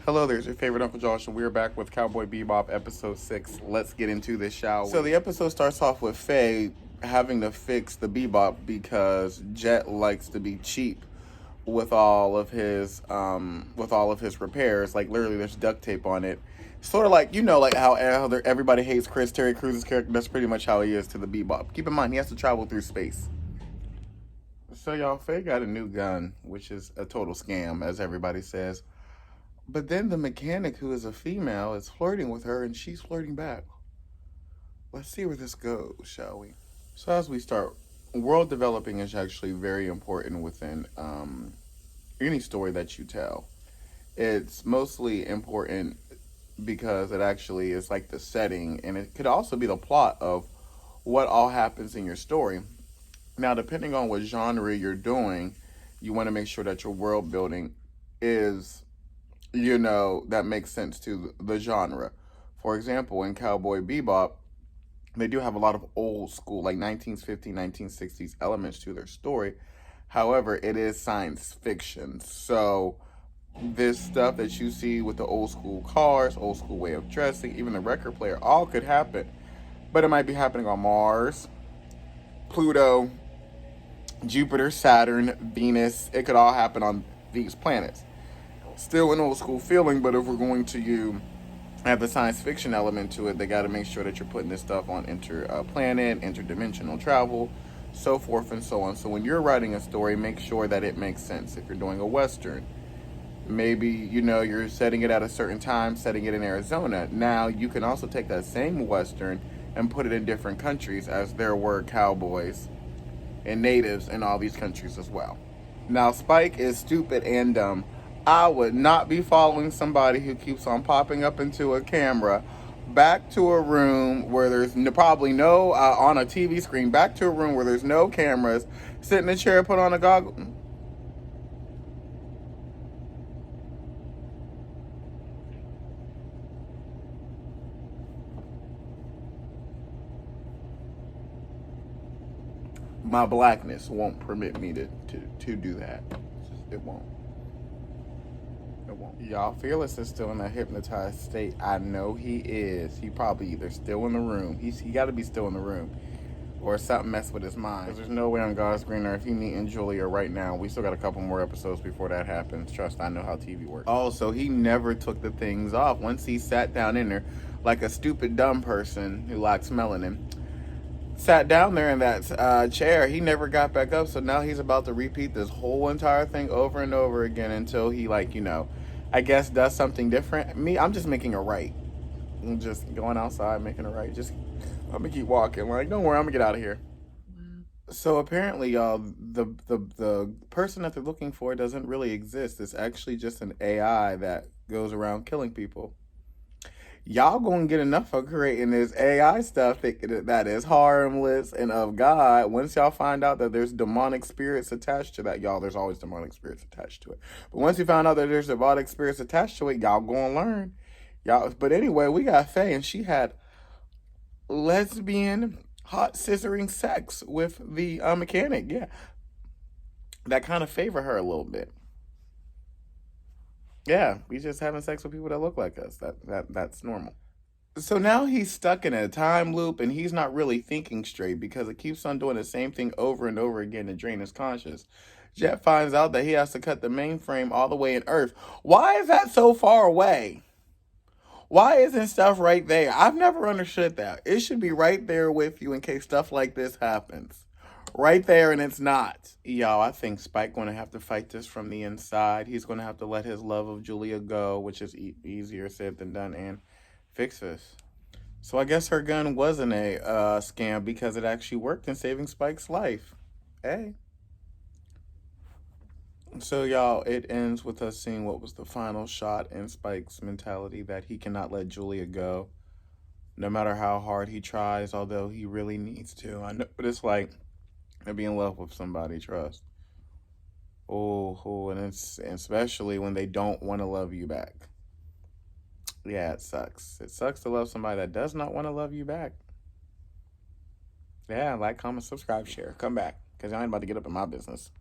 Hello, there's your favorite Uncle Josh, and we're back with Cowboy Bebop episode 6. Let's get into this, shall we? So the episode starts off with Faye having to fix the Bebop because Jet likes to be cheap with all of his repairs. Like literally, there's duct tape on it. Sort of like like how everybody hates Terry Cruz's character. That's pretty much how he is to the Bebop. Keep in mind, he has to travel through space. So y'all, Faye got a new gun, which is a total scam, as everybody says. But then the mechanic, who is a female, is flirting with her, and she's flirting back. Let's see where this goes, shall we? So as we start, world developing is actually very important within any story that you tell. It's mostly important because it actually is like the setting, and it could also be the plot of what all happens in your story. Now, depending on what genre you're doing, you want to make sure that your world building is that makes sense to the genre. For example, in Cowboy Bebop, they do have a lot of old school, like 1950s, 1960s elements to their story. However, it is science fiction. So, this stuff that you see with the old school cars, old school way of dressing, even the record player, all could happen. But it might be happening on Mars, Pluto, Jupiter, Saturn, Venus. It could all happen on these planets. Still an old school feeling, but if we're going to have the science fiction element to it, they got to make sure that you're putting this stuff on interplanet, interdimensional travel, so forth and so on. So when you're writing a story, make sure that it makes sense. If you're doing a Western, maybe you're setting it at a certain time, setting it in Arizona. Now you can also take that same Western and put it in different countries, as there were cowboys and natives in all these countries as well. Now, Spike is stupid and dumb. I would not be following somebody who keeps on popping up into a camera back to a room where there's probably no, on a TV screen, back to a room where there's no cameras, sit in a chair, put on a goggle. My blackness won't permit me to do that. It won't. It won't. Y'all, Fearless is still in a hypnotized state. I know he is. He probably either still in the room. He got to be still in the room, or something messed with his mind. Because there's no way on God's green earth he meeting Julia right now. We still got a couple more episodes before that happens. Trust, I know how TV works. Also, he never took the things off. Once he sat down in there, like a stupid dumb person who lacks melanin, sat down there in that chair, he never got back up. So now he's about to repeat this whole entire thing over and over again until he, I guess does something different. Me, I'm just making a right. I'm just going outside, making a right. I'm gonna keep walking. Like, don't worry, I'm gonna get out of here. So apparently, y'all, the person that they're looking for doesn't really exist. It's actually just an AI that goes around killing people. Y'all gonna get enough of creating this AI stuff that is harmless and of God. Once y'all find out that there's demonic spirits attached to that, y'all, there's always demonic spirits attached to it. But once you find out that there's demonic spirits attached to it, y'all gonna learn. Y'all, but anyway, we got Faye, and she had lesbian hot scissoring sex with the mechanic. Yeah, that kind of favor her a little bit. Yeah, we just having sex with people that look like us. That's normal. So now he's stuck in a time loop, and he's not really thinking straight because it keeps on doing the same thing over and over again to drain his conscience. Jet finds out that he has to cut the mainframe all the way in Earth. Why is that so far away? Why isn't stuff right there? I've never understood that. It should be right there with you in case stuff like this happens. Right there, and it's not. Y'all, I think Spike going to have to fight this from the inside. He's going to have to let his love of Julia go, which is easier said than done, and fix this. So I guess her gun wasn't a scam because it actually worked in saving Spike's life. Hey. So y'all, it ends with us seeing what was the final shot in Spike's mentality, that he cannot let Julia go, no matter how hard he tries, although he really needs to. I know, but it's like to be in love with somebody, trust. And especially when they don't want to love you back. Yeah, it sucks. It sucks to love somebody that does not want to love you back. Yeah, like, comment, subscribe, share. Come back, because I ain't about to get up in my business.